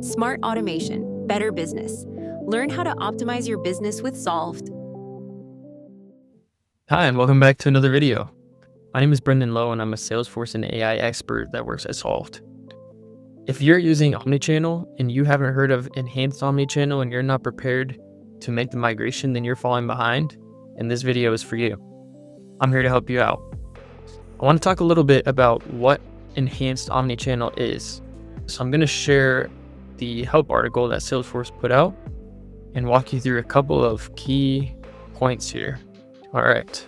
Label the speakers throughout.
Speaker 1: Smart automation, better business. Learn how to optimize your business with Solved.
Speaker 2: Hi, and welcome back to another video. My name is Lowe, and I'm a Salesforce and AI expert that works at Solved. If you're using Omnichannel and you haven't heard of Enhanced Omnichannel and you're not prepared to make the migration, then you're falling behind, and this video is for you. I'm here to help you out. I want to talk a little bit about what Enhanced Omnichannel is. So I'm going to share the help article that Salesforce put out and walk you through a couple of key points here. All right.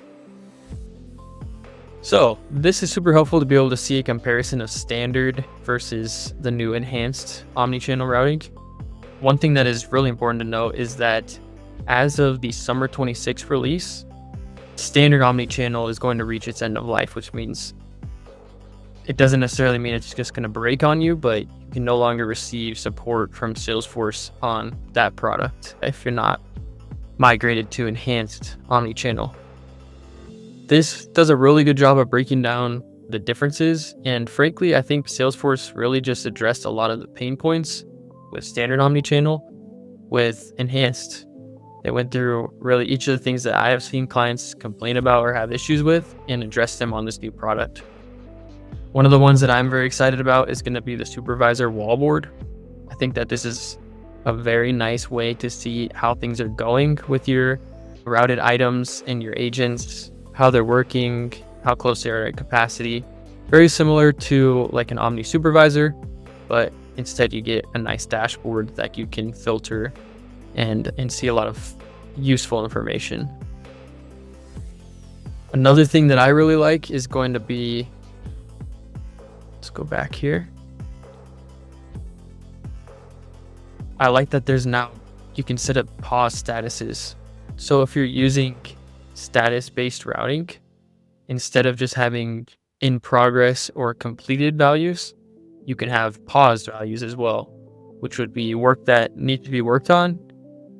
Speaker 2: So this is super helpful to be able to see a comparison of standard versus the new enhanced omnichannel routing. One thing that is really important to note is that as of the summer 26 release, standard omnichannel is going to reach its end of life, which means it doesn't necessarily mean it's just going to break on you, but you can no longer receive support from Salesforce on that product if you're not migrated to enhanced omnichannel. This does a really good job of breaking down the differences, and frankly, I think Salesforce really just addressed a lot of the pain points with standard omnichannel. With enhanced, they went through really each of the things that I have seen clients complain about or have issues with and addressed them on this new product. One of the ones that I'm very excited about is going to be the Supervisor Wallboard. I think that this is a very nice way to see how things are going with your routed items and your agents, how they're working, how close they are at capacity. Very similar to like an Omni Supervisor, but instead you get a nice dashboard that you can filter and see a lot of useful information. Another thing that I really like is going to be, let's go back here. I like that there's now, you can set up pause statuses. So if you're using status-based routing, instead of just having in progress or completed values, you can have paused values as well, which would be work that needs to be worked on,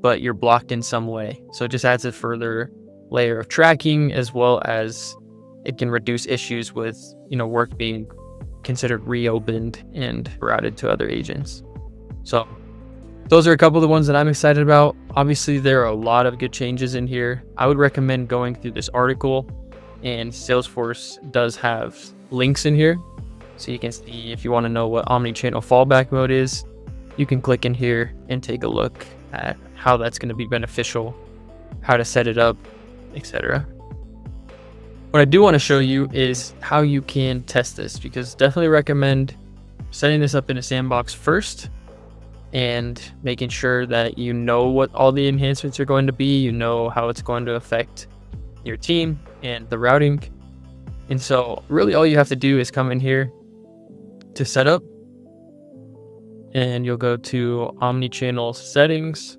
Speaker 2: but you're blocked in some way. So it just adds a further layer of tracking, as well as it can reduce issues with, work being considered reopened and routed to other agents. So those are a couple of the ones that I'm excited about. Obviously, there are a lot of good changes in here. I would recommend going through this article, and Salesforce does have links in here. So you can see, if you want to know what omnichannel fallback mode is, you can click in here and take a look at how that's going to be beneficial, how to set it up, etc. What I do want to show you is how you can test this, because definitely recommend setting this up in a sandbox first and making sure that you know what all the enhancements are going to be, you know how it's going to affect your team and the routing. And so really all you have to do is come in here to set up, and you'll go to Omnichannel settings.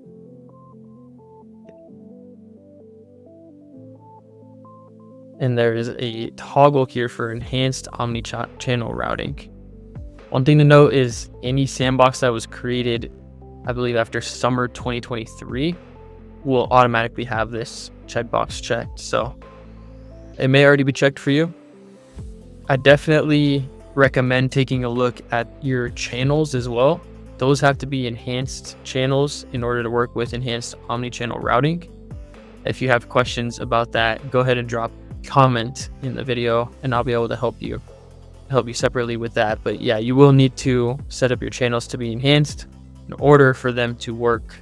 Speaker 2: And there is a toggle here for enhanced omnichannel routing. One thing to note is any sandbox that was created, I believe after summer 2023, will automatically have this checkbox checked. So it may already be checked for you. I definitely recommend taking a look at your channels as well. Those have to be enhanced channels in order to work with enhanced omnichannel routing. If you have questions about that, go ahead and drop comment in the video and I'll be able to help you separately with that. But yeah, you will need to set up your channels to be enhanced in order for them to work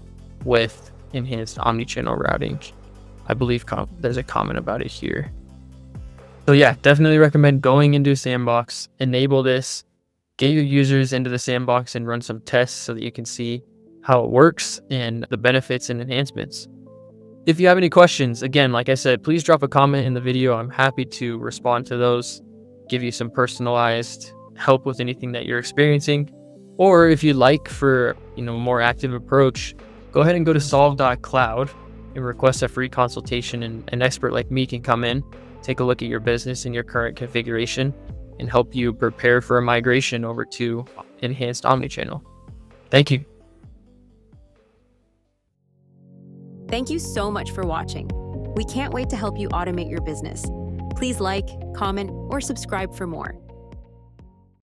Speaker 2: with enhanced omnichannel routing. I believe there's a comment about it here. So yeah, definitely recommend going into a sandbox, enable this, get your users into the sandbox and run some tests so that you can see how it works and the benefits and enhancements. If you have any questions, again, like I said, please drop a comment in the video. I'm happy to respond to those, give you some personalized help with anything that you're experiencing. Or if you'd like for a more active approach, go ahead and go to Solved.cloud and request a free consultation, and an expert like me can come in, take a look at your business and your current configuration, and help you prepare for a migration over to Enhanced Omnichannel. Thank you.
Speaker 1: Thank you so much for watching. We can't wait to help you automate your business. Please like, comment, or subscribe for more.